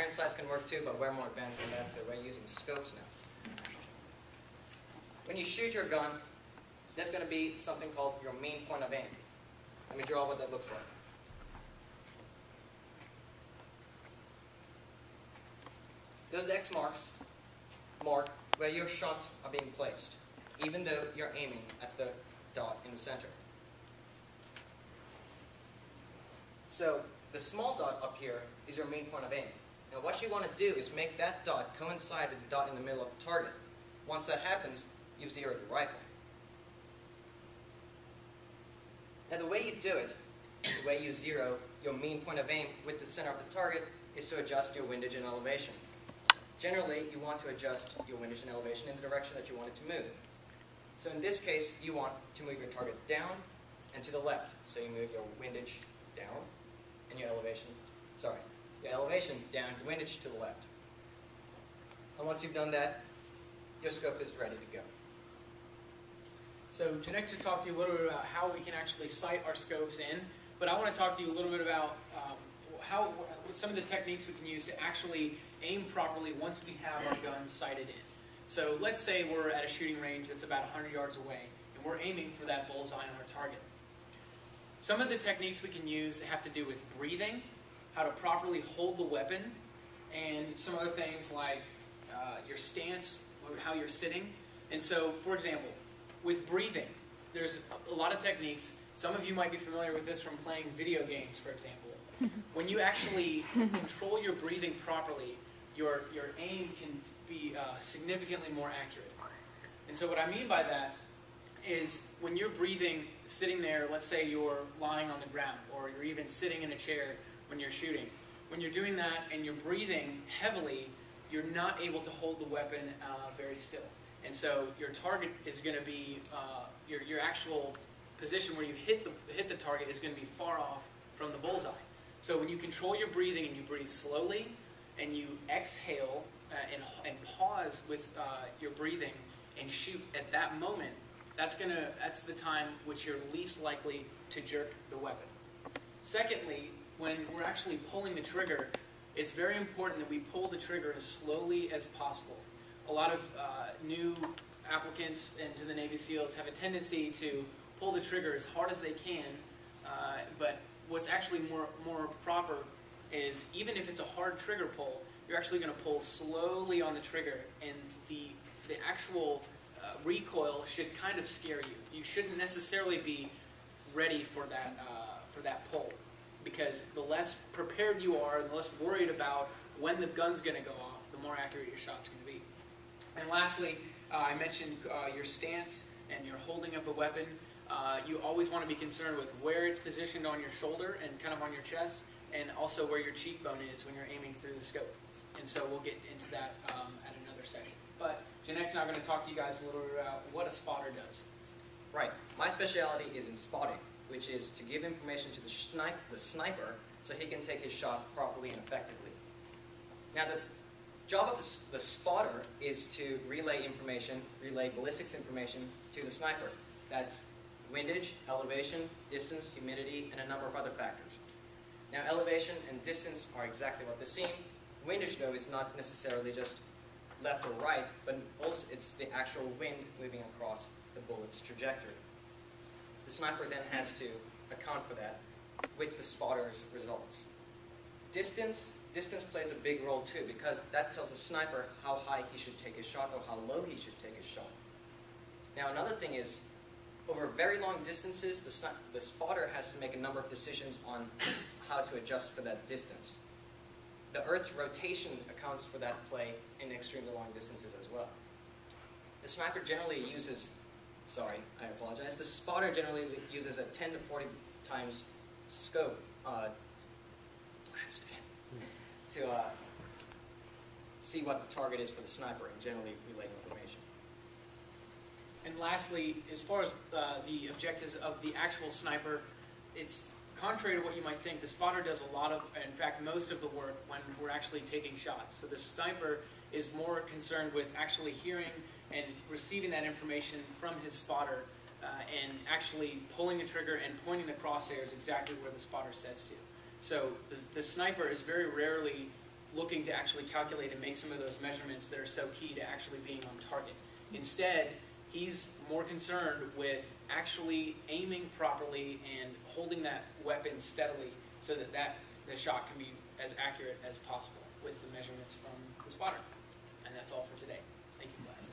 iron sights can work too, but we're more advanced than that, so we're using scopes now. When you shoot your gun, there's going to be something called your main point of aim. Let me draw what that looks like. Those X marks mark where your shots are being placed, even though you're aiming at the dot in the center. So the small dot up here is your main point of aim. Now what you want to do is make that dot coincide with the dot in the middle of the target. Once that happens, you've zeroed the rifle. Now the way you do it, the way you zero your main point of aim with the center of the target, is to adjust your windage and elevation. Generally, you want to adjust your windage and elevation in the direction that you want it to move. So in this case, you want to move your target down and to the left. So you move your windage down and your elevation down, your windage to the left. And once you've done that, your scope is ready to go. So Janek just talked to you a little bit about how we can actually sight our scopes in, but I want to talk to you a little bit about some of the techniques we can use to actually aim properly once we have our guns sighted in. So let's say we're at a shooting range that's about 100 yards away, and we're aiming for that bullseye on our target. Some of the techniques we can use have to do with breathing, how to properly hold the weapon, and some other things like your stance, how you're sitting. And so, for example, with breathing, there's a lot of techniques. Some of you might be familiar with this from playing video games, for example. When you actually control your breathing properly, your aim can be significantly more accurate. And so what I mean by that is when you're breathing, sitting there, let's say you're lying on the ground, or you're even sitting in a chair when you're shooting. When you're doing that and you're breathing heavily, you're not able to hold the weapon very still. And so your target is going to be, your actual position where you hit the target is going to be far off from the bullseye. So when you control your breathing and you breathe slowly and you exhale and pause with your breathing and shoot at that moment, that's the time which you're least likely to jerk the weapon. Secondly, when we're actually pulling the trigger, it's very important that we pull the trigger as slowly as possible. A lot of new applicants into the Navy SEALs have a tendency to pull the trigger as hard as they can, but what's actually more proper is, even if it's a hard trigger pull, you're actually going to pull slowly on the trigger, and the actual recoil should kind of scare you. You shouldn't necessarily be ready for that pull, because the less prepared you are, and the less worried about when the gun's going to go off, the more accurate your shot's going to be. And lastly, I mentioned your stance and your holding of the weapon. You always want to be concerned with where it's positioned on your shoulder and kind of on your chest, and also where your cheekbone is when you're aiming through the scope. And so we'll get into that at another session. But Janek's now going to talk to you guys a little bit about what a spotter does. Right. My specialty is in spotting, which is to give information to the sniper so he can take his shot properly and effectively. Now, the job of the spotter is to relay ballistics information to the sniper. That's windage, elevation, distance, humidity, and a number of other factors. Now, elevation and distance are exactly what they seem. Windage, though, is not necessarily just left or right, but also it's the actual wind moving across the bullet's trajectory. The sniper then has to account for that with the spotter's results. Distance plays a big role too, because that tells the sniper how high he should take his shot or how low he should take his shot. Now, another thing is, over very long distances, the spotter has to make a number of decisions on how to adjust for that distance. The Earth's rotation accounts for that play in extremely long distances as well. The sniper generally uses, the spotter generally uses a 10 to 40 times scope to see what the target is for the sniper and generally relay information. And lastly, as far as the objectives of the actual sniper, it's contrary to what you might think. The spotter does a lot of, in fact, most of the work when we're actually taking shots. So the sniper is more concerned with actually hearing and receiving that information from his spotter and actually pulling the trigger and pointing the crosshairs exactly where the spotter says to. So the sniper is very rarely looking to actually calculate and make some of those measurements that are so key to actually being on target. Instead, he's more concerned with actually aiming properly and holding that weapon steadily so that the shot can be as accurate as possible with the measurements from the spotter. And that's all for today. Thank you, class.